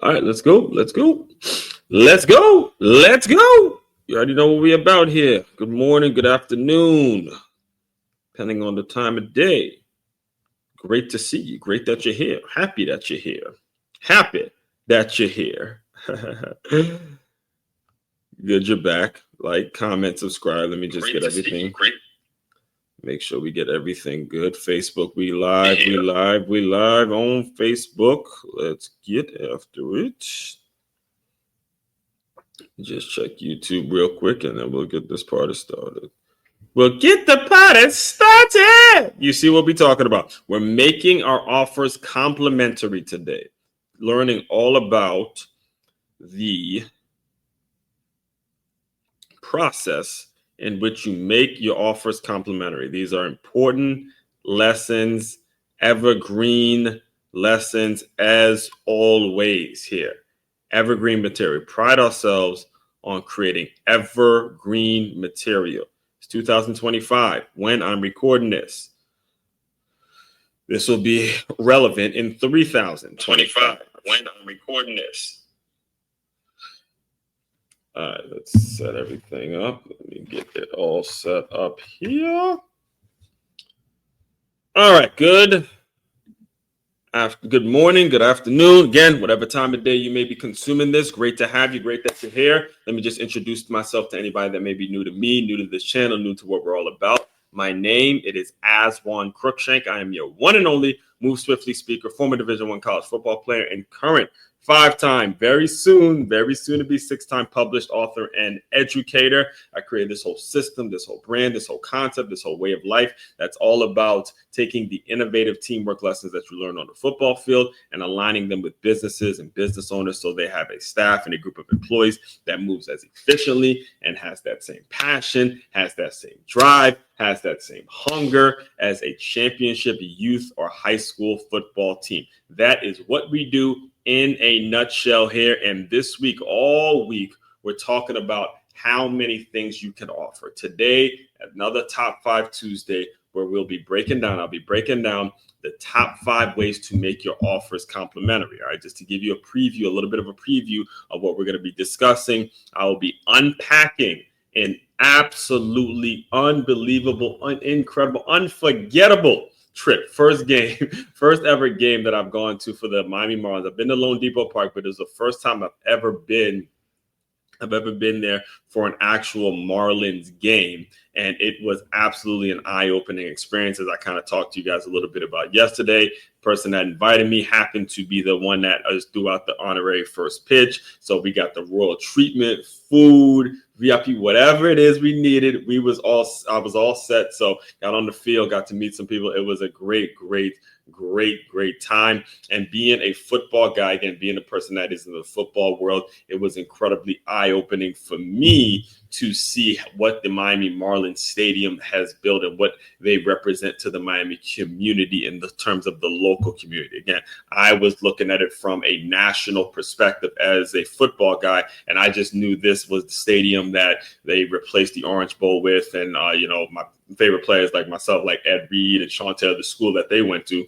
All right, let's go. Let's go. Let's go. Let's go. You already know what we're about here. Good morning, good afternoon, depending on the time of day. Great to see you. Great that you're here. Happy that you're here. Happy that you're here. Good you're back. Like, comment, subscribe. Let me just get everything. Great. Make sure we get everything good. Facebook, we live on Facebook. Let's get after it. Just check YouTube real quick and then we'll get this party started. We'll get the party started. You see what we're talking about. We're making our offers complimentary today. Learning all about the process in which you make your offers complimentary. These are important lessons, evergreen lessons as always here. Evergreen material. Pride ourselves on creating evergreen material. It's 2025 when I'm recording this. This will be relevant in 3025 when I'm recording this. All right, let's set everything up. Let me get it all set up here. All right, good morning, good afternoon. Again, whatever time of day you may be consuming this, great to have you. Great that you're here. Let me just introduce myself to anybody that may be new to me, new to this channel, new to what we're all about. My name, it is Aswan Crookshank. I am your one and only Move Swiftly speaker, former Division I college football player, and current five-time, very soon to be six-time published author and educator. I created this whole system, this whole brand, this whole concept, this whole way of life that's all about taking the innovative teamwork lessons that you learn on the football field and aligning them with businesses and business owners so they have a staff and a group of employees that moves as efficiently and has that same passion, has that same drive, has that same hunger as a championship youth or high school football team. That is what we do in a nutshell here. And this week, all week, we're talking about how many things you can offer. Today, another Top 5 Tuesday, where I'll be breaking down the top 5 ways to make your offers complimentary. All right, just to give you a little bit of a preview of what we're going to be discussing. I will be unpacking an absolutely unbelievable, incredible, unforgettable trip. First ever game that I've gone to for the Miami Marlins. I've been to Lone Depot Park, but it was the first time I've ever been there for an actual Marlins game. And it was absolutely an eye-opening experience, as I kind of talked to you guys a little bit about yesterday. The person that invited me happened to be the one that threw out the honorary first pitch. So we got the royal treatment, food, VIP, whatever it is we needed. I was all set. So got on the field, got to meet some people. It was a great time. And being a football guy, again, being a person that is in the football world, it was incredibly eye-opening for me to see what the Miami Marlins Stadium has built and what they represent to the Miami community in the terms of the local community. Again, I was looking at it from a national perspective as a football guy, and I just knew this was the stadium that they replaced the Orange Bowl with. And, my favorite players like myself, like Ed Reed and Sean Taylor, the school that they went to,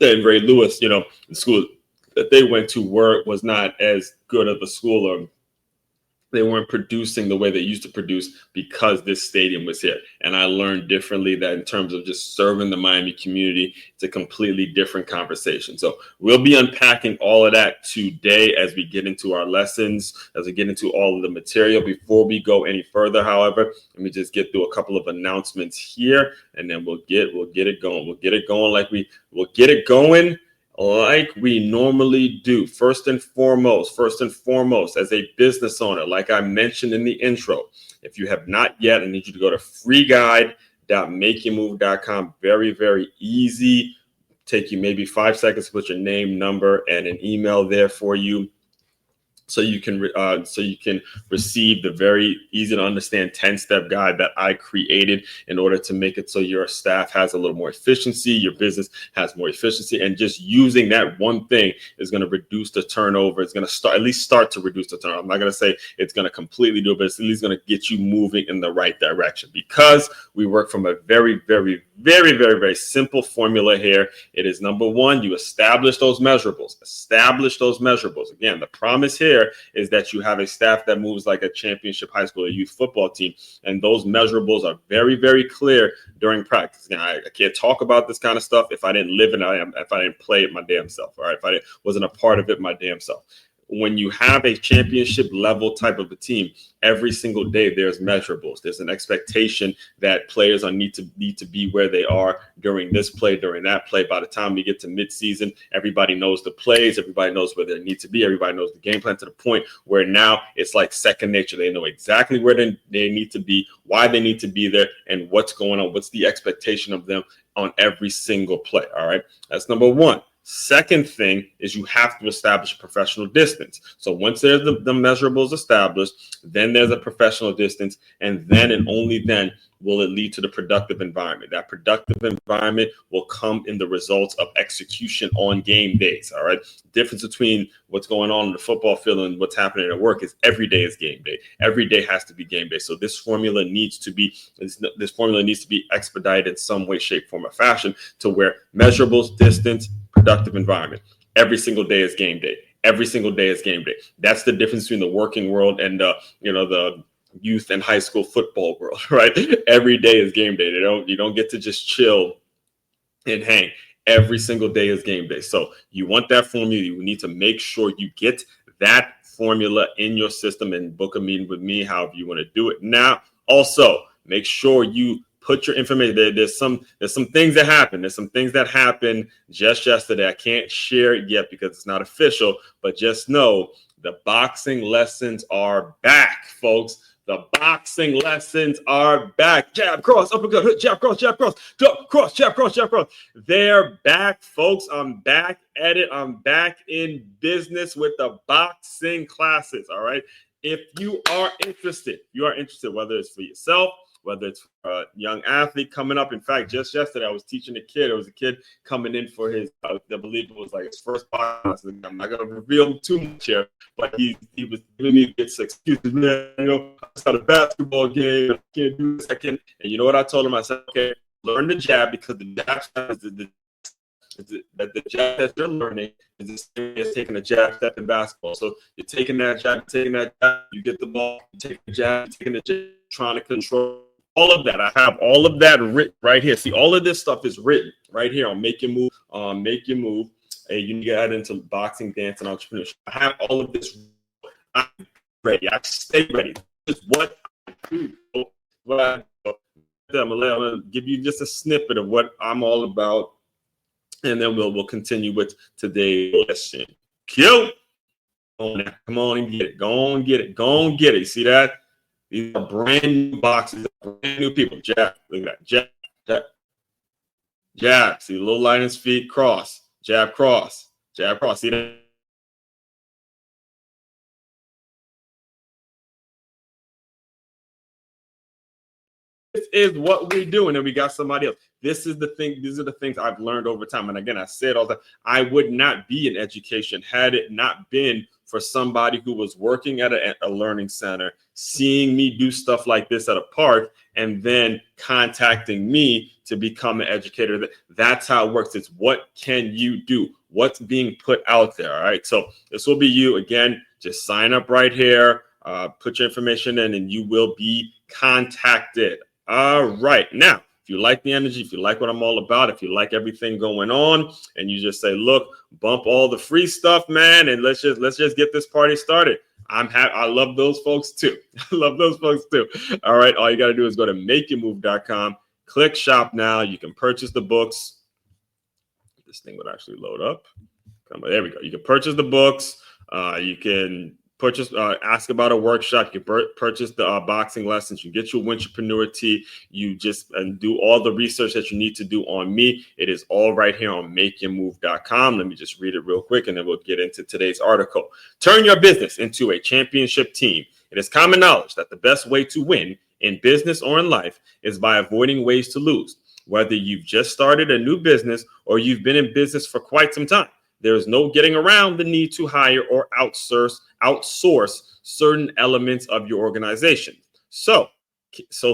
and Ray Lewis, the school that they went to was not as good of a school, or they weren't producing the way they used to produce because this stadium was here. And I learned differently that in terms of just serving the Miami community, it's a completely different conversation. So we'll be unpacking all of that today as we get into our lessons, as we get into all of the material. Before we go any further, however, let me just get through a couple of announcements here, and then we'll get it going. We'll get it going like we normally do. First and foremost, as a business owner, like I mentioned in the intro, if you have not yet, I need you to go to freeguide.makeyourmove.com. Very, very easy. Take you maybe 5 seconds to put your name, number, and an email there for you so you can receive the very easy to understand 10-step guide that I created in order to make it so your staff has a little more efficiency, your business has more efficiency, and just using that one thing is going to reduce the turnover. It's going to at least start to reduce the turnover. I'm not going to say it's going to completely do it, but it's at least going to get you moving in the right direction, because we work from a very, very, very, very, very simple formula here. It is, number one, you establish those measurables. Establish those measurables. Again, the promise here is that you have a staff that moves like a championship high school or youth football team, and those measurables are very, very clear during practice. Now, I can't talk about this kind of stuff if I didn't live in it, if I didn't play it my damn self, all right? If I wasn't a part of it my damn self. When you have a championship level type of a team, every single day there's measurables. There's an expectation that players need to be where they are during this play, during that play. By the time we get to midseason, everybody knows the plays, everybody knows where they need to be, everybody knows the game plan, to the point where now it's like second nature. They know exactly where they need to be, why they need to be there, and what's going on, what's the expectation of them on every single play. All right, that's number one. Second thing is you have to establish a professional distance. So once there's the measurables established, then there's a professional distance, and then and only then will it lead to the productive environment. That productive environment will come in the results of execution on game days. All right. Difference between what's going on in the football field and what's happening at work is every day is game day. Every day has to be game day. So this formula needs to be expedited in some way, shape, form, or fashion, to where measurables, distance, productive environment. Every single day is game day. Every single day is game day. That's the difference between the working world and the youth and high school football world, right? Every day is game day. You don't get to just chill and hang. Every single day is game day. So you want that formula. You need to make sure you get that formula in your system and book a meeting with me, however you want to do it. Now, also make sure you put your information there. There's some things that happen. There's some things that happened just yesterday. I can't share it yet because it's not official, but just know the boxing lessons are back, folks. The boxing lessons are back. Jab, cross, uppercut, hook, jab, cross, jab, cross, jab, cross, jab, cross. They're back, folks. I'm back at it. I'm back in business with the boxing classes, all right? If you are interested, whether it's for yourself, whether it's a young athlete coming up. In fact, just yesterday, I was teaching a kid. There was a kid coming in for his, I believe it was like his first boxing. I'm not going to reveal too much here, but he was giving me this excuses, man, I just got a basketball game. I can't do this. And you know what I told him? I said, okay, learn the jab, because the jab is the jab that you're learning is the same as taking a jab step in basketball. So you're taking that jab, you get the ball, you take the jab, trying to control all of that. I have all of that written right here. See, all of this stuff is written right here on Make Your Move. Hey, you need to get into boxing, dance, and entrepreneurship. I have all of this. I'm ready. I stay ready. This is what I do. I'm gonna give you just a snippet of what I'm all about, and then we'll continue with today's lesson. Cute. Come on and get it. Go on, get it. Go on, get it. You see that? These are brand new boxes, brand new people. Jab, look at that. Jab, jab. See the little line in his feet. Cross, jab, cross, jab, cross. See that? This is what we do, and then we got somebody else. This is the thing. These are the things I've learned over time. And again, I said all that I would not be in education had it not been for somebody who was working at a learning center, seeing me do stuff like this at a park, and then contacting me to become an educator. That's how it works. It's what can you do? What's being put out there? All right. So this will be you. Again, just sign up right here. Put your information in, and you will be contacted. All right. Now, if you like the energy, if you like what I'm all about, if you like everything going on, and you just say, look, bump all the free stuff, man, and let's just get this party started. I love those folks too. All right. All you got to do is go to makeyourmove.com, click shop now. You can purchase the books. This thing would actually load up. There we go. You can purchase the books. You can ask about a workshop. You can purchase the boxing lessons. You get your entrepreneur tee. You just do all the research that you need to do on me. It is all right here on makeyourmove.com. Let me just read it real quick, and then we'll get into today's article. Turn your business into a championship team. It is common knowledge that the best way to win in business or in life is by avoiding ways to lose. Whether you've just started a new business or you've been in business for quite some time, there is no getting around the need to hire or outsource certain elements of your organization. So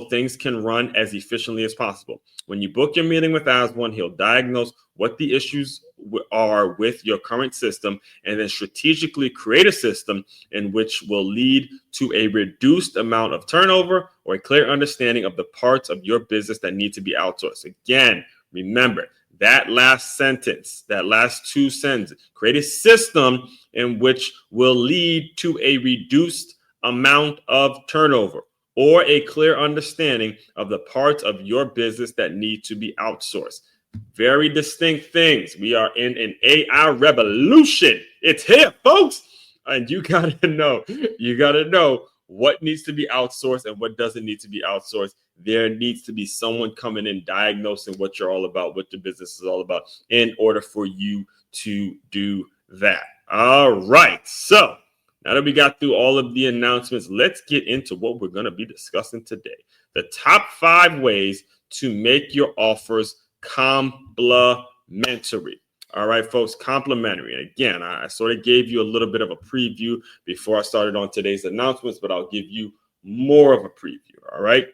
things can run as efficiently as possible. When you book your meeting with Aswan, he'll diagnose what the issues are with your current system and then strategically create a system in which will lead to a reduced amount of turnover or a clear understanding of the parts of your business that need to be outsourced. Again, remember that last sentence, that last two sentences, create a system in which will lead to a reduced amount of turnover or a clear understanding of the parts of your business that need to be outsourced. Very distinct things. We are in an AI revolution. It's here, folks. And you gotta know what needs to be outsourced and what doesn't need to be outsourced. There needs to be someone coming in diagnosing what you're all about, what your business is all about, in order for you to do that. All right. So now that we got through all of the announcements, let's get into what we're going to be discussing today. The top 5 ways to make your offers complementary. All right, folks, complementary. And again, I sort of gave you a little bit of a preview before I started on today's announcements, but I'll give you more of a preview. All right.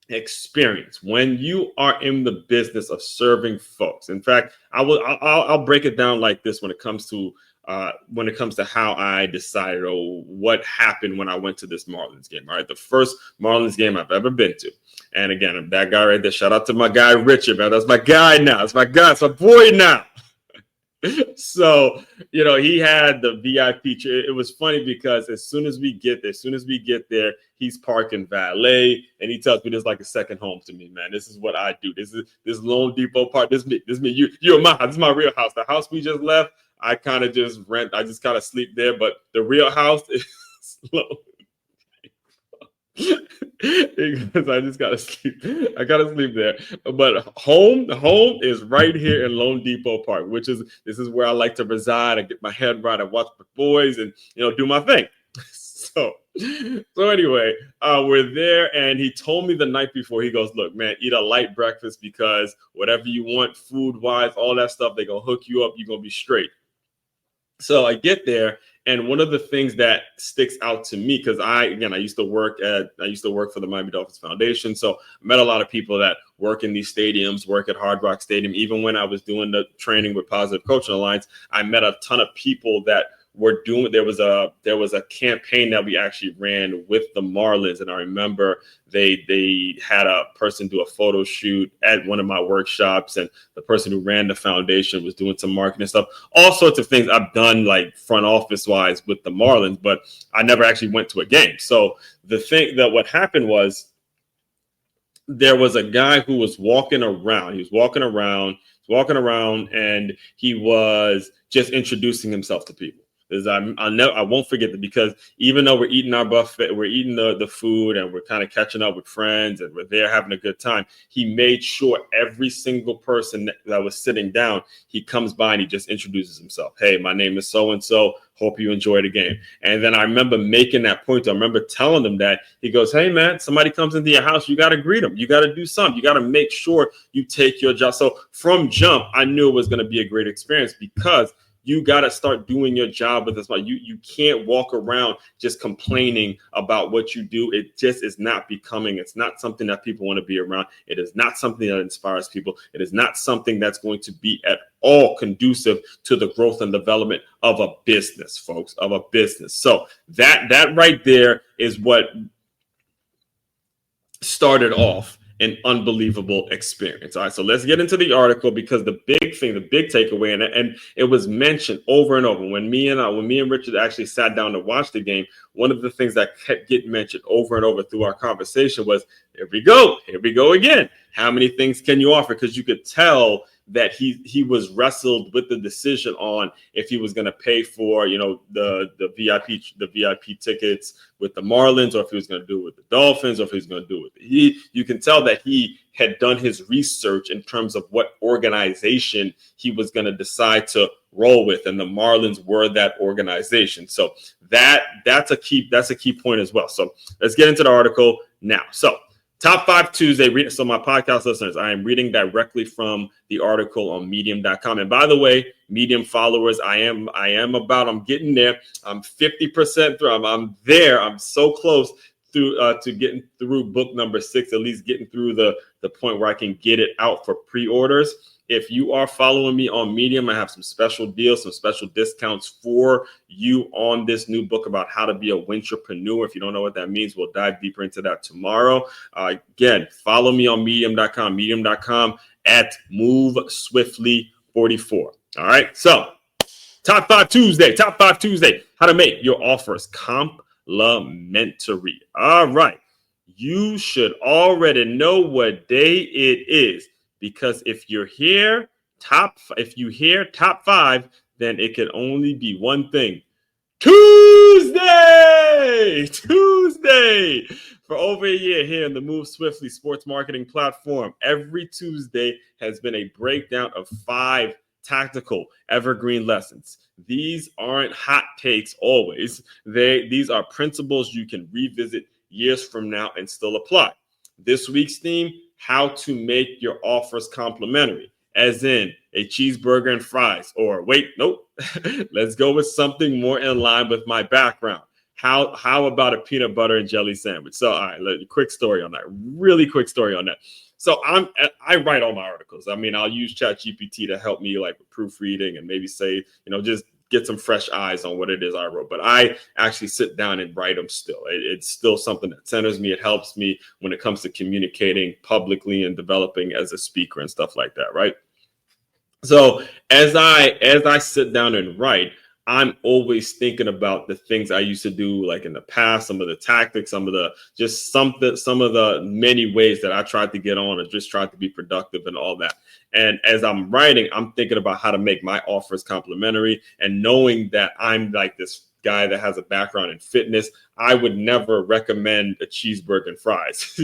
Experience. When you are in the business of serving folks. In fact, I'll break it down like this when it comes to how I decided what happened when I went to this Marlins game. All right, the first Marlins game I've ever been to. And again, I'm that guy right there. Shout out to my guy Richard, man. That's my guy now. That's my guy. It's my boy now. So, he had the VIP chair. It was funny because as soon as we get there, he's parking valet, and he tells me this is like a second home to me, man. This is what I do. This Lone Depot Park. This me. You're in my house. This is my real house. The house we just left, I kind of just rent. I just kind of sleep there. But the real house is slow. Because I just gotta sleep. I gotta sleep there. But home is right here in Lone Depot Park, this is where I like to reside. I get my head right. I watch the boys and do my thing. So anyway, we're there, and he told me the night before. He goes, "Look, man, eat a light breakfast because whatever you want, food wise, all that stuff, they gonna hook you up. You're gonna be straight." So I get there, and one of the things that sticks out to me, because I used to work for the Miami Dolphins Foundation, so I met a lot of people that work in these stadiums, work at Hard Rock Stadium. Even when I was doing the training with Positive Coaching Alliance, I met a ton of people that were doing. There was a campaign that we actually ran with the Marlins, and I remember they had a person do a photo shoot at one of my workshops, and the person who ran the foundation was doing some marketing stuff, all sorts of things I've done like front office wise with the Marlins, but I never actually went to a game. So what happened was there was a guy who was walking around. He was walking around, and he was just introducing himself to people. I won't forget that, because even though we're eating our buffet, we're eating the food, and we're kind of catching up with friends, and we're there having a good time, he made sure every single person that was sitting down, he comes by and he just introduces himself. "Hey, my name is so-and-so. Hope you enjoy the game." And then I remember making that point. I remember telling him that. He goes, "Hey, man, somebody comes into your house, you got to greet them. You got to do something. You got to make sure you take your job." So from jump, I knew it was going to be a great experience, because you got to start doing your job with this. You can't walk around just complaining about what you do. It just is not becoming. It's not something that people want to be around. It is not something that inspires people. It is not something that's going to be at all conducive to the growth and development of a business, folks, of a business. So that right there is what started off an unbelievable experience. All right, so let's get into the article, because the big takeaway, and it was mentioned over and over when me and Richard actually sat down to watch the game. One of the things that kept getting mentioned over and over through our conversation was Here we go. Here we go again. How many things can you offer? Because you could tell that he was wrestled with the decision on if he was going to pay for, the VIP tickets with the Marlins, or if he was going to do it with the Dolphins, or if he was going to do it with you can tell that he had done his research in terms of what organization he was going to decide to roll with, and the Marlins were that organization. So that's a key point as well. So let's get into the article now. So Top 5 Tuesday. So my podcast listeners, I am reading directly from the article on medium.com. And by the way, Medium followers, I'm getting there. I'm 50% through. I'm there. I'm so close to getting through book number 6, at least getting through the point where I can get it out for pre-orders. If you are following me on Medium, I have some special deals, some special discounts for you on this new book about how to be a wintrepreneur. If you don't know what that means, we'll dive deeper into that tomorrow. Again, follow me on medium.com at Move Swiftly 44. All right. So Top 5 Tuesday, how to make your offers complimentary. All right. You should already know what day it is, because if you hear top 5, then it can only be one thing. Tuesday. For over a year here in the Move Swiftly sports marketing platform, every Tuesday has been a breakdown of 5 tactical evergreen lessons. These aren't hot takes always. These are principles you can revisit years from now and still apply. This week's theme: how to make your offers complimentary, as in a cheeseburger and fries. Or wait, nope. Let's go with something more in line with my background. How about a peanut butter and jelly sandwich? So, all right, quick story on that. Really quick story on that. So I write all my articles. I mean, I'll use ChatGPT to help me with proofreading and maybe say, just get some fresh eyes on what it is I wrote. But I actually sit down and write them still. It's still something that centers me. It helps me when it comes to communicating publicly and developing as a speaker and stuff like that, right? So as I sit down and write, I'm always thinking about the things I used to do like in the past, some of the tactics, some of the many ways that I tried to get on and just tried to be productive and all that. And as I'm writing, I'm thinking about how to make my offers complimentary, and knowing that I'm like this guy that has a background in fitness, I would never recommend a cheeseburger and fries.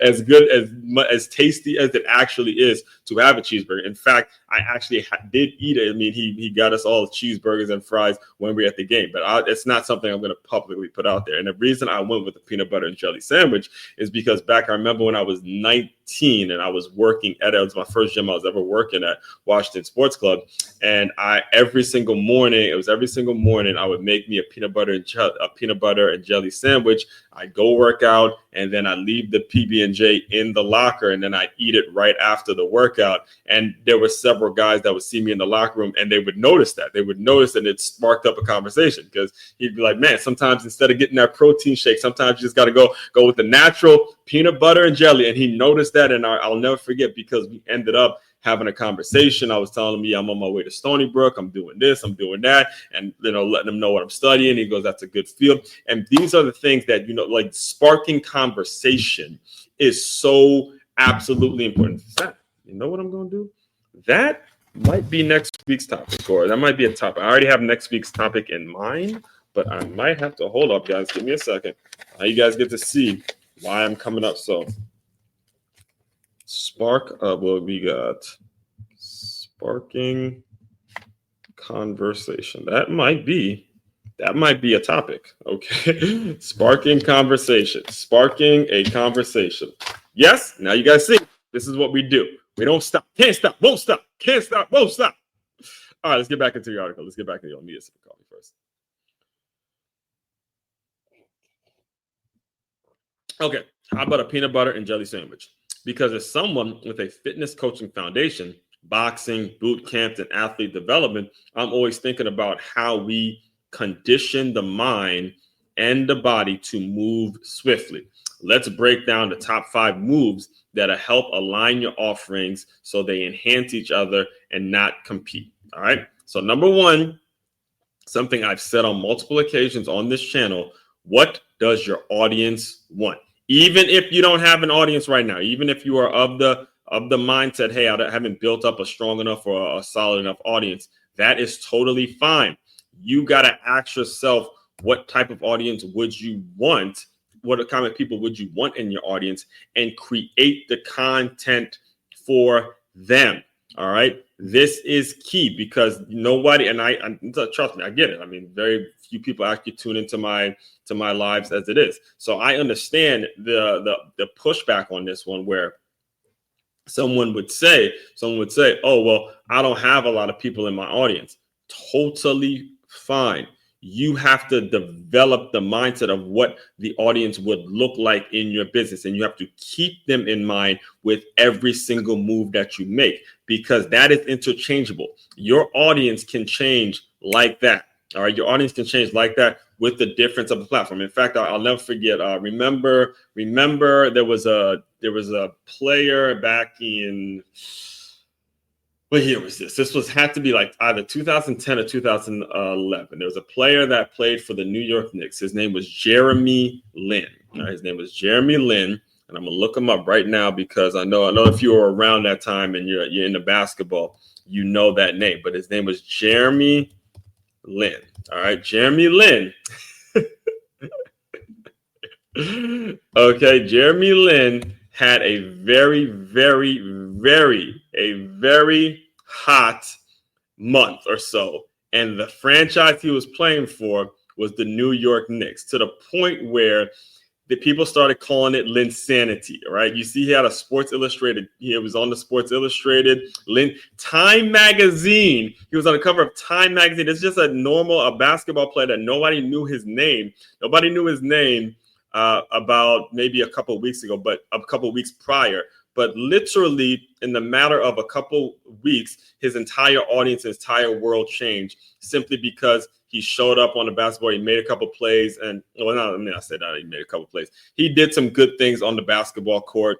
As good as tasty as it actually is to have a cheeseburger. In fact, I actually did eat it. I mean, he got us all cheeseburgers and fries when we were at the game, but it's not something I'm going to publicly put out there. And the reason I went with the peanut butter and jelly sandwich is because I remember when I was 19 and I was working it was my first gym I was ever working at, Washington Sports Club. And every single morning I would make me a peanut butter and jelly sandwich. I go work out, and then I leave the PB&J in the locker, and then I eat it right after the workout. And there were several guys that would see me in the locker room, and they would notice that. And it sparked up a conversation, because he'd be like, man, sometimes instead of getting that protein shake, sometimes you just got to go with the natural peanut butter and jelly. And he noticed that, and I'll never forget, because we ended up having a conversation. I was telling him, I'm on my way to Stony Brook. I'm doing this, I'm doing that, and letting him know what I'm studying. He goes, that's a good field. And these are the things that like sparking conversation is so absolutely important. You know what I'm going to do? That might be next week's topic, or that might be a topic. I already have next week's topic in mind, but I might have to hold up, guys. Give me a second. You guys get to see why I'm coming up. So we got sparking conversation. That might be a topic. Okay. Sparking a conversation. Yes. Now you guys see, this is what we do. We don't stop. Can't stop. Won't stop. Can't stop. Won't stop. All right. Let's get back into the article. Let me get some coffee first. Okay. How about a peanut butter and jelly sandwich? Because as someone with a fitness coaching foundation, boxing, boot camps, and athlete development, I'm always thinking about how we condition the mind and the body to move swiftly. Let's break down the top 5 moves that'll help align your offerings so they enhance each other and not compete. All right. So number 1, something I've said on multiple occasions on this channel: what does your audience want? Even if you don't have an audience right now, even if you are of the mindset, hey, I haven't built up a strong enough or a solid enough audience, that is totally fine. You got to ask yourself, what type of audience would you want? What kind of people would you want in your audience, and create the content for them. All right. This is key, because nobody, and I trust me, I get it. I mean, very few people actually tune into my lives as it is. So I understand the pushback on this one, where someone would say, oh, well, I don't have a lot of people in my audience. Totally fine. You have to develop the mindset of what the audience would look like in your business. And you have to keep them in mind with every single move that you make, because that is interchangeable. Your audience can change like that. All right. Your audience can change like that with the difference of the platform. In fact, I'll never forget. Remember, there was a player back in, what year was this? This had to be like either 2010 or 2011. There was a player that played for the New York Knicks. His name was Jeremy Lin. All right, his name was Jeremy Lin, and I'm gonna look him up right now, because I know if you were around that time and you're into basketball, you know that name. But his name was Jeremy Lin. All right, Jeremy Lin. Okay, Jeremy Lin had a very, very, very hot month or so, and the franchise he was playing for was the New York Knicks, to the point where the people started calling it Linsanity. Right? You see, he had a Sports Illustrated. He was on the Sports Illustrated Time magazine. He was on the cover of Time magazine. It's just a basketball player that nobody knew his name. Nobody knew his name about maybe a couple of weeks ago, but a couple of weeks prior. But literally, in the matter of a couple weeks, his entire audience, his entire world changed, simply because he showed up on the basketball. He made a couple plays, and I said that he made a couple plays. He did some good things on the basketball court.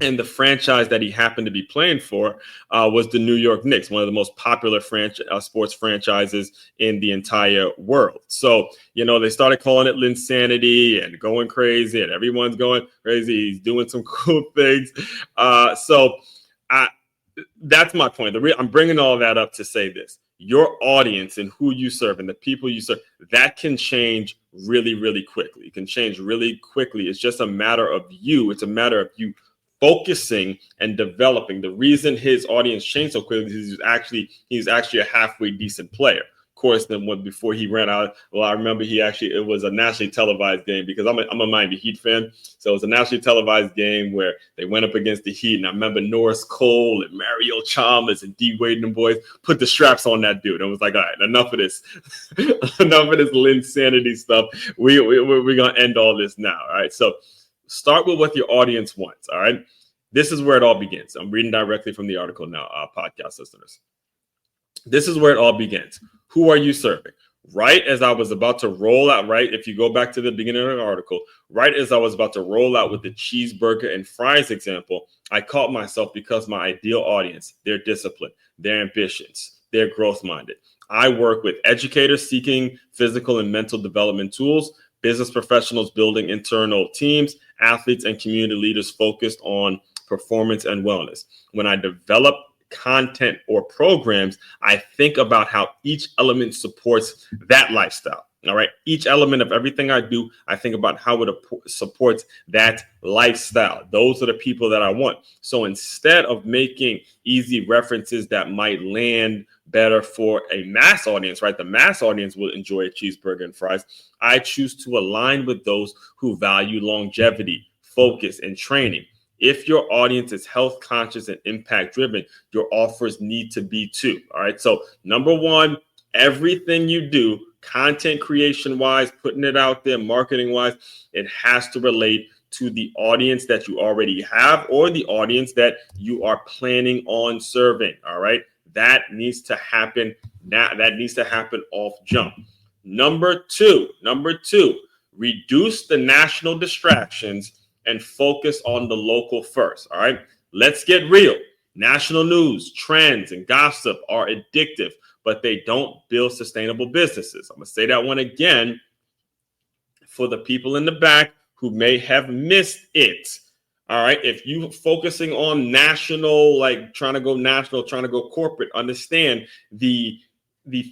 And the franchise that he happened to be playing for was the New York Knicks, one of the most popular sports franchises in the entire world. So, they started calling it Linsanity and going crazy, and everyone's going crazy. He's doing some cool things. That's my point. I'm bringing all that up to say this. Your audience and who you serve and the people you serve, that can change really, really quickly. It can change really quickly. It's just a matter of you. It's a matter of you focusing and developing. The reason his audience changed so quickly is he's actually a halfway decent player. Of course, then before he ran out, well, I remember it was a nationally televised game, because I'm a Miami Heat fan. So it was a nationally televised game where they went up against the Heat. And I remember Norris Cole and Mario Chalmers and D Wade and the boys put the straps on that dude. I was like, all right, enough of this. Enough of this Linsanity stuff. We're going to end all this now. All right. So start with what your audience wants. All right. This is where it all begins. I'm reading directly from the article now, podcast listeners. This is where it all begins. Who are you serving? Right as I was about to roll out, right? If you go back to the beginning of the article, right as I was about to roll out with the cheeseburger and fries example, I caught myself, because my ideal audience, their discipline, their ambitions, they're growth minded. I work with educators seeking physical and mental development tools, business professionals building internal teams, athletes and community leaders focused on performance and wellness. When I develop content or programs, I think about how each element supports that lifestyle. All right. Each element of everything I do, I think about how it supports that lifestyle. Those are the people that I want. So instead of making easy references that might land better for a mass audience, right? The mass audience will enjoy a cheeseburger and fries. I choose to align with those who value longevity, focus, and training. If your audience is health conscious and impact driven, your offers need to be too. All right. So number one, everything you do, content creation wise, putting it out there, marketing wise, it has to relate to the audience that you already have or the audience that you are planning on serving. All right. That needs to happen now. That needs to happen off jump. Number two, reduce the national distractions and focus on the local first. All right. Let's get real. National news, trends, and gossip are addictive, but they don't build sustainable businesses. I'm going to say that one again for the people in the back who may have missed it. All right. If you focusing on national, like trying to go national, trying to go corporate, understand the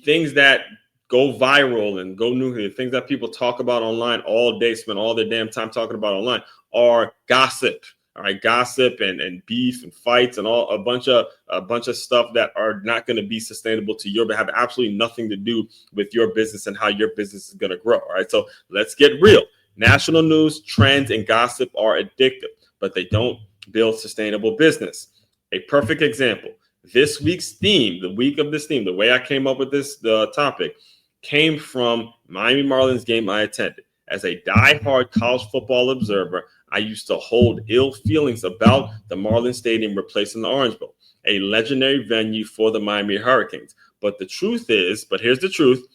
things that go viral and go nuclear, things that people talk about online all day, spend all their damn time talking about online, are gossip. All right, gossip and beef and fights and all a bunch of stuff that are not going to be sustainable to your, but have absolutely nothing to do with your business and how your business is going to grow. All right, so let's get real. National news, trends, and gossip are addictive, but they don't build sustainable business. A perfect example: this week's theme, the week of this theme, the way I came up with the topic, came from Miami Marlins game I attended. As a diehard college football observer, I used to hold ill feelings about the Marlins Stadium replacing the Orange Bowl, a legendary venue for the Miami Hurricanes. But here's the truth,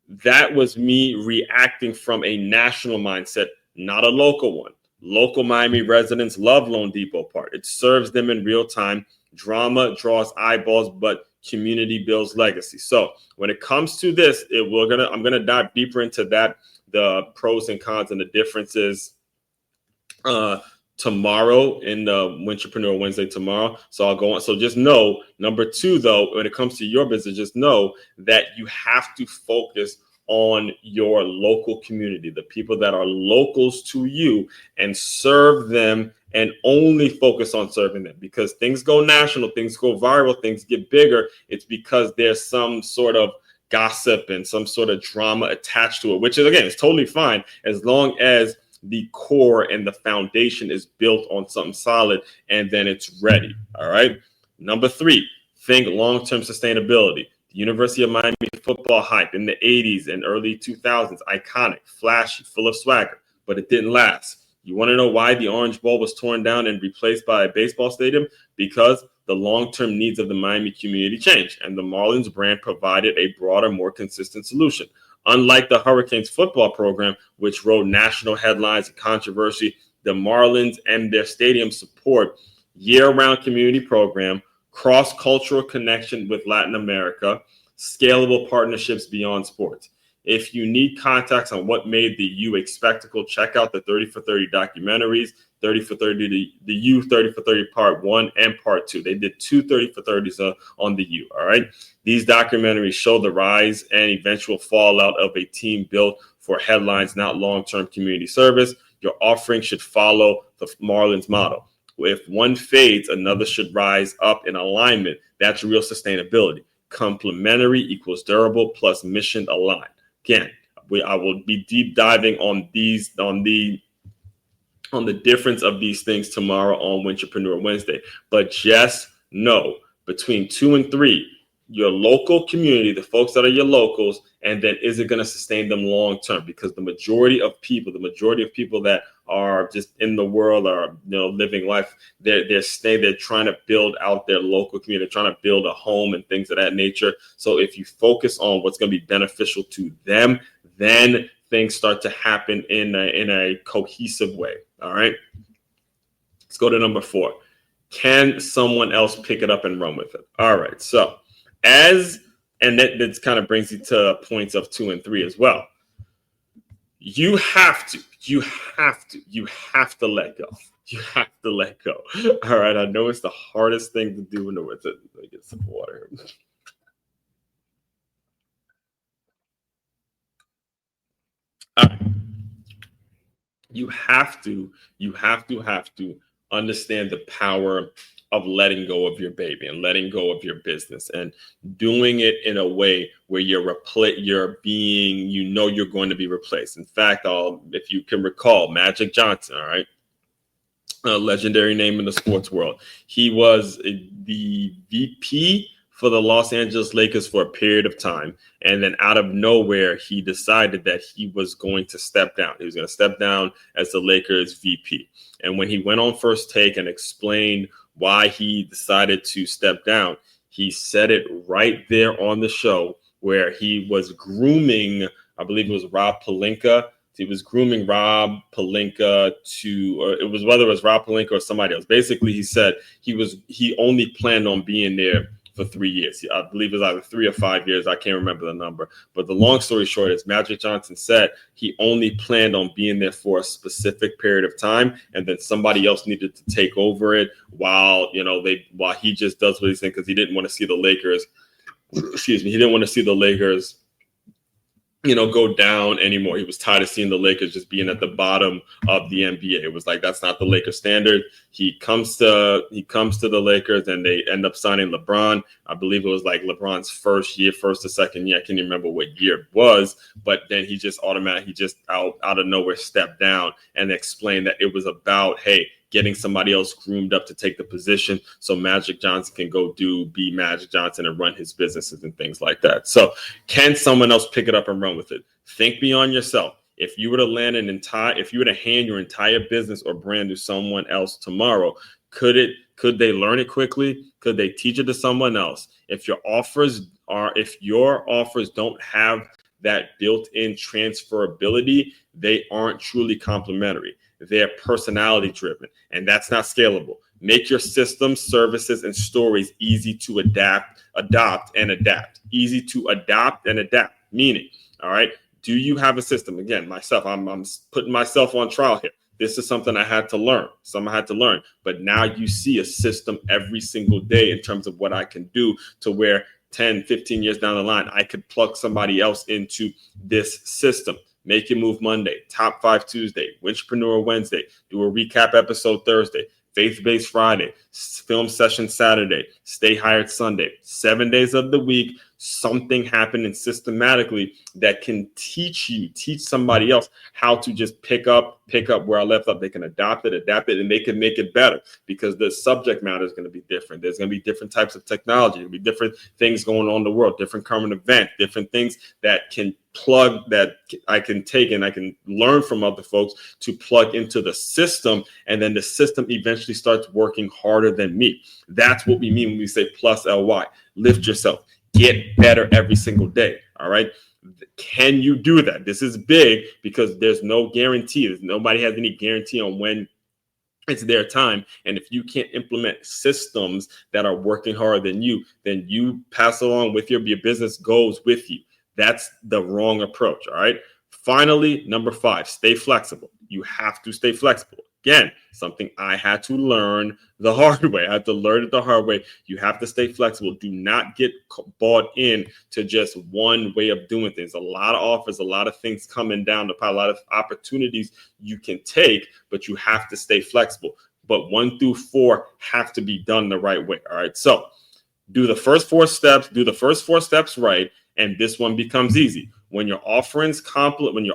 that was me reacting from a national mindset, not a local one. Local Miami residents love Lone Depot Park. It serves them in real time. Drama draws eyeballs, but community builds legacy. So when it comes to this, I'm gonna dive deeper into that, the pros and cons and the differences tomorrow in the Wintrepreneur Wednesday tomorrow. So I'll go on. So just know, number two, though, when it comes to your business, just know that you have to focus on your local community, the people that are locals to you, and serve them, and only focus on serving them. Because things go national, things go viral, things get bigger. It's because there's some sort of gossip and some sort of drama attached to it, which is, again, it's totally fine as long as the core and the foundation is built on something solid, and then it's ready. All right. Number three, think long-term sustainability. The University of Miami football hype in the 80s and early 2000s, iconic, flashy, full of swagger, but it didn't last. You want to know why the Orange Bowl was torn down and replaced by a baseball stadium? Because the long-term needs of the Miami community changed, and the Marlins brand provided a broader, more consistent solution. Unlike the Hurricanes football program, which wrote national headlines and controversy, the Marlins and their stadium support year-round community program, cross-cultural connection with Latin America, scalable partnerships beyond sports. If you need context on what made the U a spectacle, check out the 30 for 30 documentaries, 30 for 30, the U 30 for 30 part 1 and part 2. They did two 30 for 30s on the U, all right? These documentaries show the rise and eventual fallout of a team built for headlines, not long-term community service. Your offering should follow the Marlins model. If one fades, another should rise up in alignment. That's real sustainability. Complementary equals durable plus mission aligned. Again, I will be deep diving on the difference of these things tomorrow on Wintrepreneur Wednesday. But just know, between 2 and 3, your local community, the folks that are your locals, and then is it going to sustain them long term? Because the majority of people that are just in the world are, living life, they're trying to build out their local community, trying to build a home and things of that nature. So if you focus on what's going to be beneficial to them, then things start to happen in a cohesive way. All right. Let's go to number 4. Can someone else pick it up and run with it? All right. So that kind of brings you to points of 2 and 3 as well. You have to let go. You have to let go. All right. I know it's the hardest thing to do in the world. Let me get some water. All right. You have to understand the power of letting go of your baby and letting go of your business and doing it in a way where you're going to be replaced. In fact, if you can recall, Magic Johnson, all right, a legendary name in the sports world. He was the VP for the Los Angeles Lakers for a period of time. And then out of nowhere, he decided that he was going to step down. He was going to step down as the Lakers VP. And when he went on First Take and explained why he decided to step down, he said it right there on the show where he was grooming, I believe it was Rob Pelinka. He was grooming Rob Pelinka whether it was Rob Pelinka or somebody else. Basically, he said he only planned on being there for 3 years. I believe it was either 3 or 5 years. I can't remember the number. But the long story short is Magic Johnson said he only planned on being there for a specific period of time, and then somebody else needed to take over it while he just does what he's saying, because he didn't want to see the Lakers. Excuse me. He didn't want to see the Lakers go down anymore. He was tired of seeing the Lakers just being at the bottom of the NBA. It was like, that's not the Lakers standard. He comes to the Lakers, and they end up signing LeBron. I believe it was like LeBron's first or second year. I can't even remember what year it was, but then he just out of nowhere stepped down and explained that it was about, hey, getting somebody else groomed up to take the position so Magic Johnson can go be Magic Johnson and run his businesses and things like that. So can someone else pick it up and run with it? Think beyond yourself. If you were to hand your entire business or brand to someone else tomorrow, could they learn it quickly? Could they teach it to someone else? If your offers don't have that built-in transferability, they aren't truly complementary. They're personality driven, and that's not scalable. Make your systems, services, and stories easy to adopt and adapt. Easy to adopt and adapt. Meaning, all right, do you have a system? Again, myself, I'm putting myself on trial here. This is something I had to learn. But now you see a system every single day in terms of what I can do, to where 10, 15 years down the line, I could plug somebody else into this system. Make Your Move Monday, Top 5 Tuesday, Wintrepreneur Wednesday, do a recap episode Thursday, Faith-Based Friday, Film Session Saturday, Stay Hired Sunday. 7 days of the week, something happening systematically that can teach somebody else how to just pick up where I left off. They can adapt it, and they can make it better, because the subject matter is going to be different. There's going to be different types of technology. There'll be different things going on in the world, different current events, different things that I can take and I can learn from other folks to plug into the system. And then the system eventually starts working harder than me. That's what we mean when we say plus LY. Lift yourself. Get better every single day. All right. Can you do that? This is big, because there's no guarantee. Nobody has any guarantee on when it's their time. And if you can't implement systems that are working harder than you, then you pass along with your business goes with you. That's the wrong approach. All right. Finally, number 5, stay flexible. You have to stay flexible. Again, something I had to learn the hard way. I had to learn it the hard way. You have to stay flexible. Do not get bought in to just one way of doing things. A lot of offers, a lot of things coming down the pipe, a lot of opportunities you can take, but you have to stay flexible. But 1 through 4 have to be done the right way. All right. So do the first 4 steps right, and this one becomes easy. When your offerings complement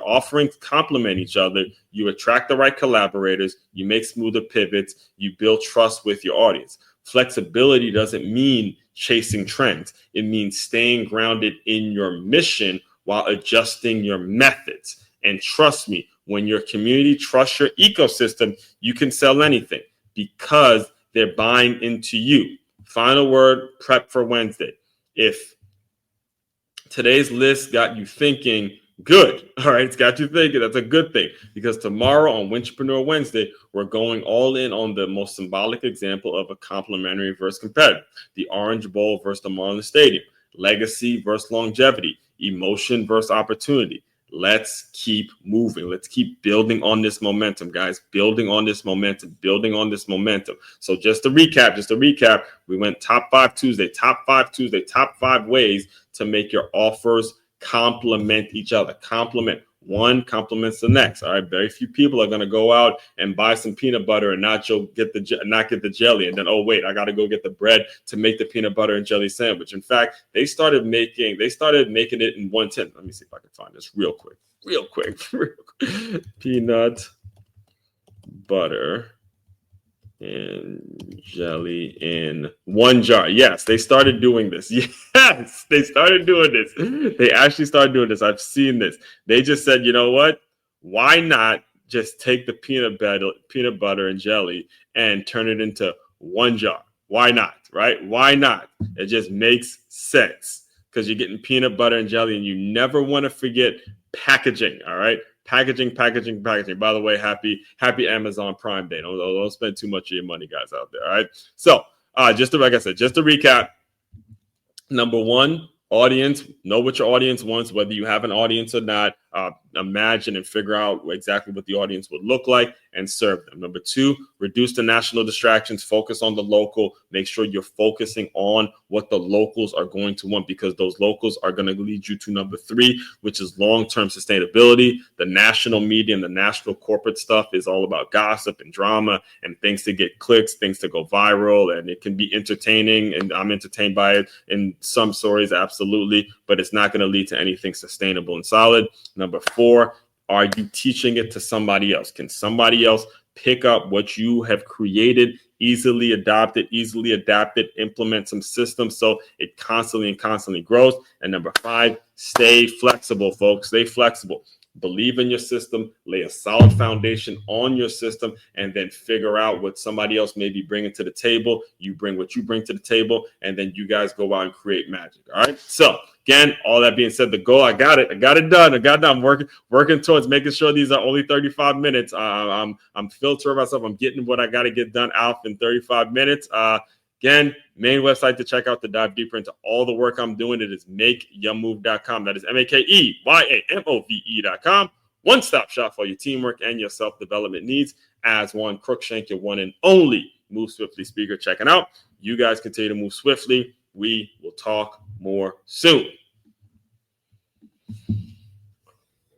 each other, you attract the right collaborators, you make smoother pivots, you build trust with your audience. Flexibility doesn't mean chasing trends. It means staying grounded in your mission while adjusting your methods. And trust me, when your community trusts your ecosystem, you can sell anything, because they're buying into you. Final word, prep for Wednesday. If today's list got you thinking, good. All right. It's got you thinking. That's a good thing, because tomorrow on Wintrepreneur Wednesday, we're going all in on the most symbolic example of a complementary versus competitive. The Orange Bowl versus the Marlins Stadium. Legacy versus longevity. Emotion versus opportunity. Let's keep moving. Let's keep building on this momentum, guys. Building on this momentum. So just to recap, we went top 5 Tuesday, top 5 ways to make your offers complement each other. One complements the next. All right. Very few people are going to go out and buy some peanut butter and not get the jelly. And then, oh, wait, I got to go get the bread to make the peanut butter and jelly sandwich. In fact, they started making it in 1/10. Let me see if I can find this real quick. Peanut butter and jelly in 1 jar. Yes, they started doing this. Yes, they started doing this. They actually started doing this. I've seen this. They just said, you know what? Why not just take the peanut butter and jelly and turn it into 1 jar? Why not? Right? Why not? It just makes sense, because you're getting peanut butter and jelly, and you never want to forget packaging. All right. Packaging. By the way, happy Amazon Prime Day. Don't spend too much of your money, guys, out there. All right. So just to recap, Number one, audience. Know what your audience wants, whether you have an audience or not. Imagine and figure out exactly what the audience would look like and serve them. Number two, reduce the national distractions. Focus on the local. Make sure you're focusing on what the locals are going to want, because those locals are going to lead you to number three, which is long-term sustainability. The national media and the national corporate stuff is all about gossip and drama and things to get clicks, things to go viral, and it can be entertaining, and I'm entertained by it in some stories, absolutely, but it's not going to lead to anything sustainable and solid. Number four, are you teaching it to somebody else? Can somebody else pick up what you have created, easily adopt it, easily adapt it, implement some systems so it constantly grows? And number five, stay flexible, folks. Stay flexible. Believe in your system, lay a solid foundation on your system, and then figure out what somebody else may be bringing to the table. You bring what you bring to the table, and then you guys go out and create magic. All right. So again, all that being said, the goal, I got it done. I'm working towards making sure these are only 35 minutes. I'm filtering myself. I'm getting what I got to get done out in 35 minutes. Again, main website to check out to dive deeper into all the work I'm doing. It is makeyourmove.com. That is MakeYamove.com. One-stop shop for your teamwork and your self-development needs. As one Crookshank, your one and only Move Swiftly speaker, checking out. You guys continue to move swiftly. We will talk more soon.